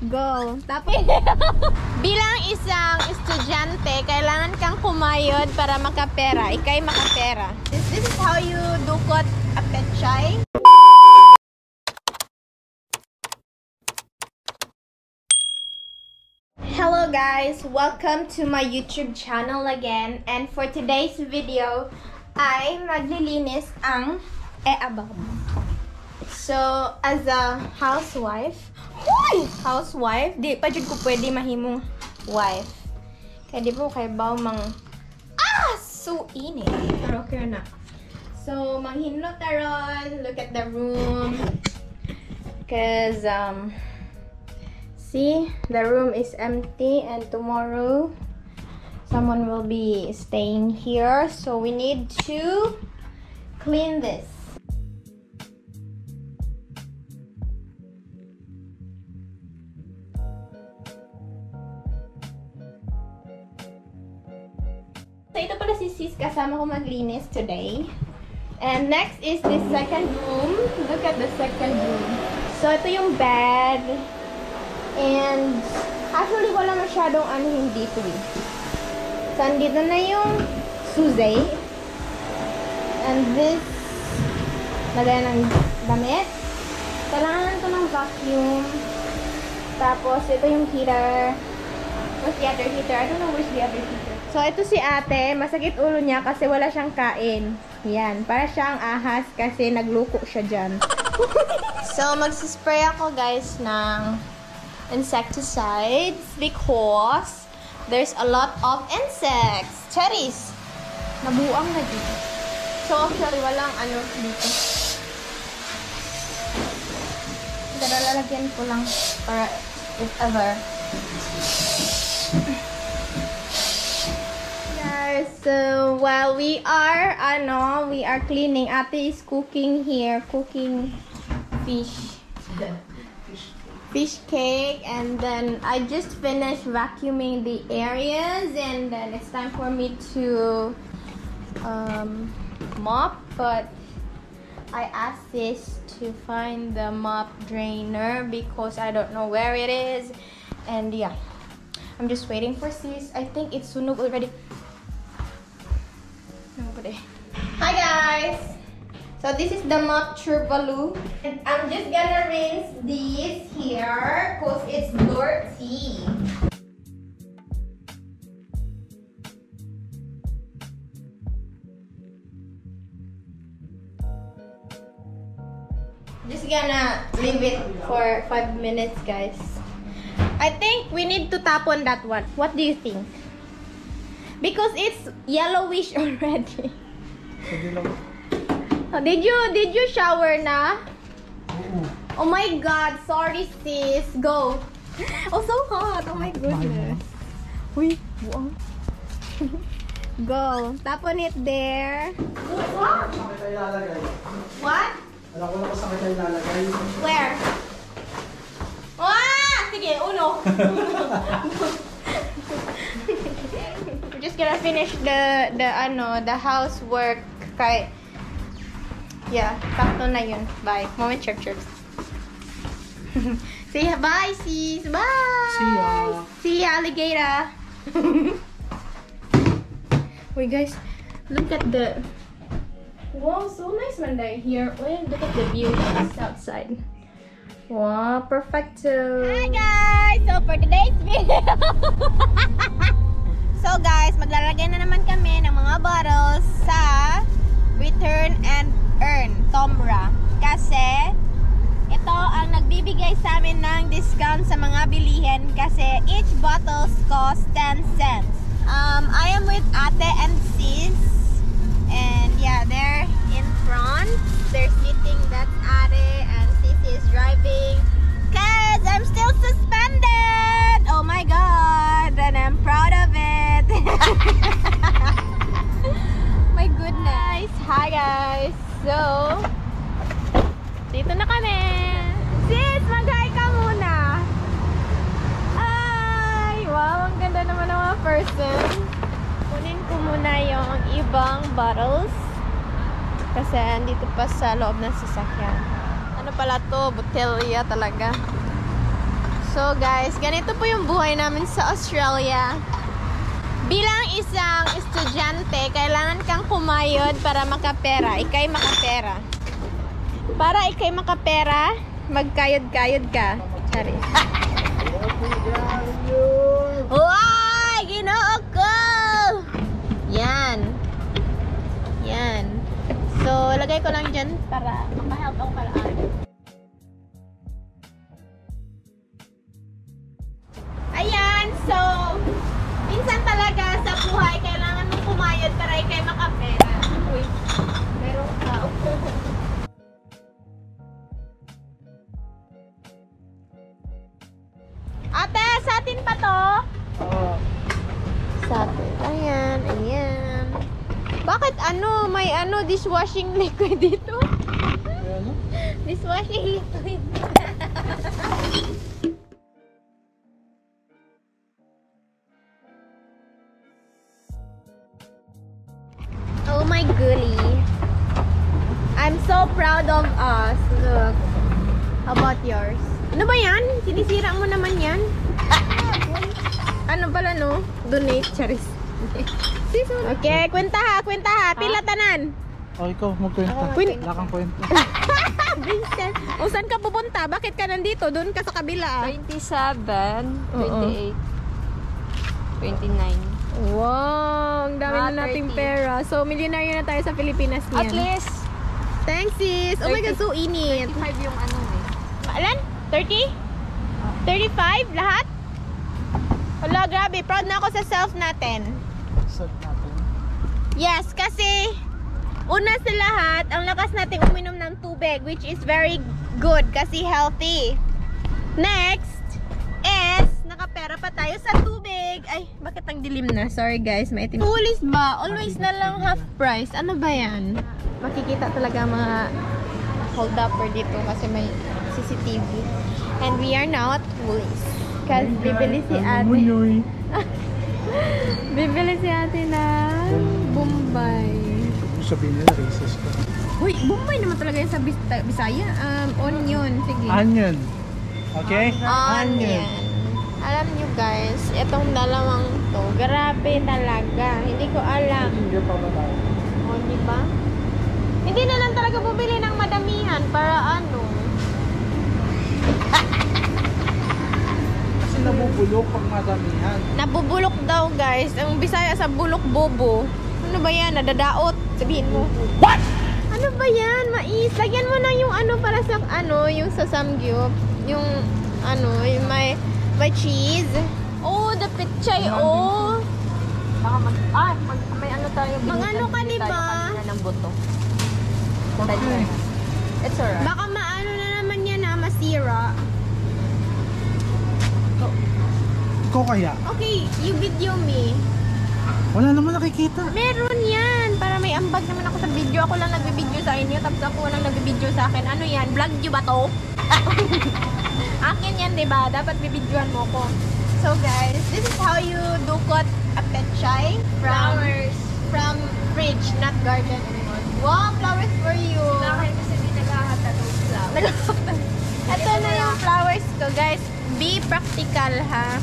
Go. Tapos, bilang isang estudyante, kailangan kang kumayod para makapera. Ikay makapera. This is how you dukot a pechay. Hello guys, welcome to my YouTube channel again. And for today's video, ay maglilinis ang abang. So, as a housewife, di pa jud ko pwede mahimong wife. Kaya di po kay baw mang so init. Pero okay na. So, manghinlo taron, look at the room. Cause see, the room is empty and tomorrow someone will be staying here, so we need to clean this. So ito pala si sis, kasama ko maglinis today. And next is the second room. Look at the second room. So ito yung bed. And actually wala masyadong anuhin dito eh. So andito na yung suzy. And this, lagay ng damit. Kailangan ito ng vacuum. Tapos ito yung heater. What's the other heater? I don't know where's the other heater. So ito si ate, masakit ulo niya kasi wala siyang kain. Yan, para siyang ahas kasi nagluko siya dyan. So magsispray ako guys ng insecticides because there's a lot of insects. Cherries! Nabuang na dito. So actually walang ano dito. Lalagyan ko lang para if ever. Guys, so while we are cleaning, ate is cooking here, cooking fish cake, and then I just finished vacuuming the areas, and then it's time for me to mop, but I asked sis to find the mop drainer because I don't know where it is, and yeah, I'm just waiting for sis. I think it's sunog already. Hi guys! So this is the mop Turvalu. And I'm just gonna rinse this here because it's dirty. Just gonna leave it for 5 minutes, guys. I think we need to tap on that one. What do you think? Because it's yellowish already. Oh, did you shower na? Oh my god, sorry sis. Go. Oh, so hot. Oh my goodness. Uy, buang. Go. Tap on it there. What? What? Alam ko na kung saan kita ilalagay. Where? Sige, uno. We're just gonna finish the housework. Kay yeah, sakto na yun. Bye. Moment check. Say bye, sis. Bye. See ya. See ya, alligator. Wait, guys. Look at the. Wow, so nice man day here. Wait, look at the view outside. Wow, perfecto. Hi guys. So for today's video. So guys, maglalagay na naman kami ng mga bottles sa Return and Earn Tomra. Kasi ito ang nagbibigay sa amin ng discount sa mga bilihin kasi each bottles cost 10 cents. I am with ate and sis. And yeah, they're in front. They're sitting, that's ate, and sis is driving. Cause I'm still suspended! Oh my god! And I'm proud of it! My goodness! Hi guys! So, dito na kami! Sis! Mag-hi ka muna! Hi! Wow! Ang ganda naman ng mga person! Kunin ko muna yung ibang bottles kasi andito pa sa loob ng sasakyan. Ano pala to? Botelya talaga. So guys, ganito po yung buhay namin sa Australia. Bilang isang estudyante, kailangan kang kumayod para makapera. Ikay makapera. Para ikay makapera, magkayod-kayod ka. Sorry. Uy! Ginoo ko! Yan. Yan. So, lagay ko lang dyan para makahelp ako paraan. Ayan, so minsan talaga sa buhay kailangan mong kumayod para ikay makapera. Uy, meron ka. Ate, sa atin pa to? Oo. Sa atin. Ayan, ayan. Bakit ano, may ano, dishwashing liquid dito? Ano? Dishwashing liquid. Oh my goodie. I'm so proud of us. Look. How about yours? Ano ba yan? Sinisira mo naman yan? Ano pala no? Donate, charis. Okay, kwenta ha. Pila tanan? O, ikaw, magkwenta. Wala kang kwenta. Vincent. O, saan ka pupunta? Bakit ka nandito? Doon ka sa kabila. 27, Oo. 28, 29. Wow, ang dami na nating 30. pera. So, milyonaryo na tayo sa Pilipinas At niyan. least, Thanks sis. Oh my God, so init. 35 yung ano eh. Alan? 30? 35? Lahat? Hala, grabe. Proud na ako sa self natin. Sad natin. Yes, kasi una sa lahat, ang lakas nating uminom ng tubig, which is very good kasi healthy. Next is, nakapera pa tayo sa tubig. Ay, bakit ang dilim na? Sorry guys, maitim. Pulis ba? Always na lang half price. Ano ba yan? Makikita talaga mga hold upper dito kasi may CCTV. And we are not police. Kasi bibili si ate. Muyoy. Bibili si ate na Bombay. Sabihin nila, racist ka. Uy, Bombay naman talaga yan sa Bisaya. Onion. Sige. Onion. Okay? Onion. Alam nyo guys, itong dalawang to, grabe talaga. Hindi ko alam. Hindi pa ba tayo? O, di ba? Hindi na lang talaga bumili ng madamihan para ano. Kasi nabubulok pag madamihan. Nabubulok daw guys. Ang Bisaya sa bulok bobo. Ano ba yan? Nadadaot. Sabihin mo. What? Ano ba yan? Mais. Lagyan mo na yung ano para sa ano, yung sa samgyup. Yung ano, yung may cheese. Oh, the pichay. Oh. Baka may ano tayo. Mag-ano ka, binili diba? tayo kanina ng buto. Okay. It's alright. Baka maano na naman yan na masira. Ikaw kaya? Okay, you video me. Wala naman nakikita. Meron yan. Para may ambag naman ako sa video. Ako lang nagbe-video sa inyo. Tapos ako lang nagbe-video sa akin. Ano yan? Vlog nyo ba to? Akin yan, diba? Dapat bibidyoan mo ko. So guys, this is how you dukot a pechay flowers from fridge, not garden anymore. Wow, flowers for you. Bakit kasi hindi naghahata ng flower? Ito na yung flowers ko, guys. Be practical, ha?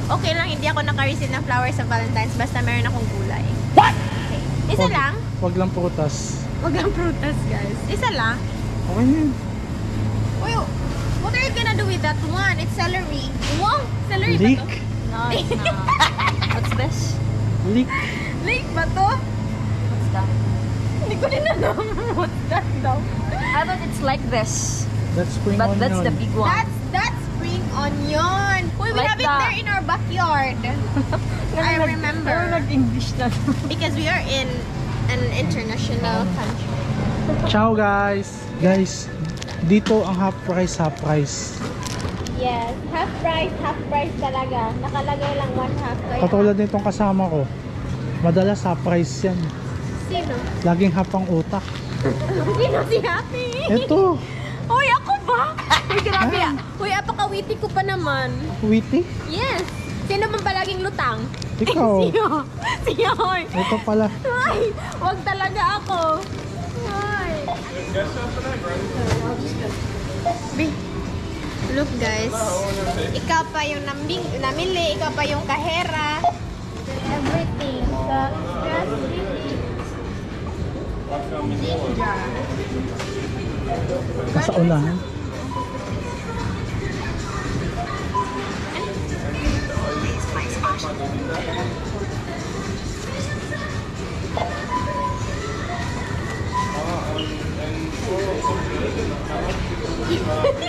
Okay lang, hindi ako naka-receive ng flowers sa Valentine's basta meron akong gulay. What? Okay. Isa lang? Wag lang prutas. Wag lang prutas, guys. Isa lang? Okay na yun. Uy, what are you gonna do with that one? It's celery. Wow, celery Leek. ba to? No, it's not. What's this? Leek. Leek ba to? What's that? Hindi ko din alam. What's that daw? I thought it's like this. That's spring But onion. that's the big one. That's spring onion. Uy, we Like have it that. there in our backyard. I remember. English na. Because we are in an international country. Ciao guys. Guys, dito ang half price. Yes, half price talaga. Nakalagay lang one half. So, Katulad nitong kasama ko. Madalas half price yan. sino? Laging half ang utak. Sino si Happy? Ito, Uy, ako ba? Uy, grabe ah. Uy, apakawiti ko pa naman. witty. Yes. Sino bang palaging lutang? Ikaw. Siya, hoy. Ito pala. Ay, wag talaga ako. Ay. Bi. Look guys, ikaw pa yung namili, ikaw pa yung kahera. Everything. So, stress relief. Ginger. Nasa unahan.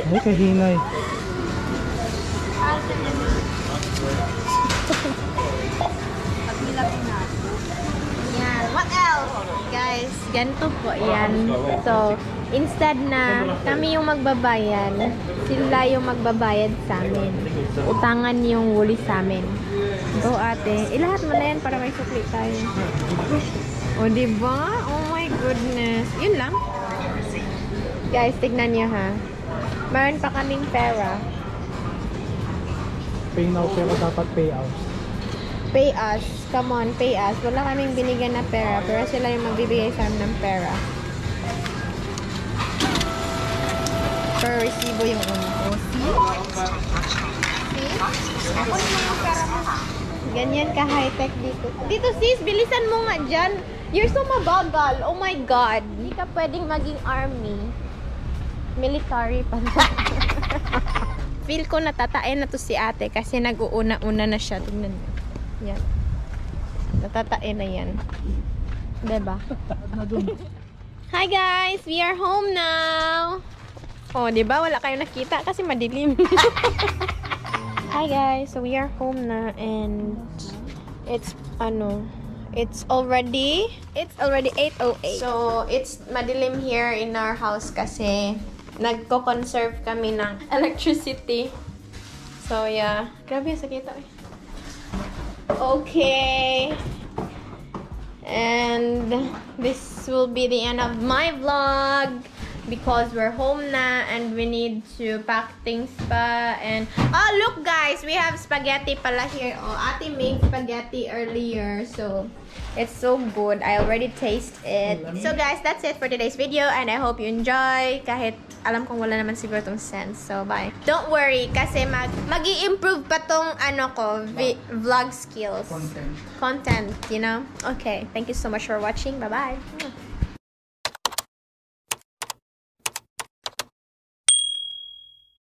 Ay, kahinay. Yan. What else? Guys, ganito po yan. So, instead na kami yung magbabayad, sila yung magbabayad sa amin. Utangan yung Woolies sa amin. Go ate. Ilahat mo na yan para may sukli tayo. O, diba? Oh my goodness. Yun lang. Guys, tignan nyo ha. Meron pa kaming pera. Pay now pero dapat pay out. Pay us. Come on, pay us. Wala kaming binigyan na pera, pero sila yung magbibigay sa amin ng pera. Per resibo yung una. Oh, see? See? Ako yung pera mo. Ganyan ka high-tech dito. Dito sis, bilisan mo nga dyan. You're so mabagal. Oh my God. Hindi ka pwedeng maging army. Military pa. Feel ko natatae na to si ate kasi nag-uuna-una na siya. Tignan mo. Yan. Natatae na yan. Diba? Hi guys! We are home now! Oh, diba? Wala kayong nakita kasi madilim. Hi guys! So we are home na and it's already 8:08. So it's madilim here in our house kasi nagko-conserve kami ng electricity. So yeah. Grabe yung sakita eh. Okay. And this will be the end of my vlog because we're home na and we need to pack things pa. And oh look guys, we have spaghetti pala here. Oh, ate made spaghetti earlier, so it's so good. I already taste it. So guys, that's it for today's video and I hope you enjoy. Kahit alam kong wala naman siguro tong sense. So bye. Don't worry kasi mag-i-improve pa tong vlog skills. Content, you know? Okay. Thank you so much for watching. Bye-bye.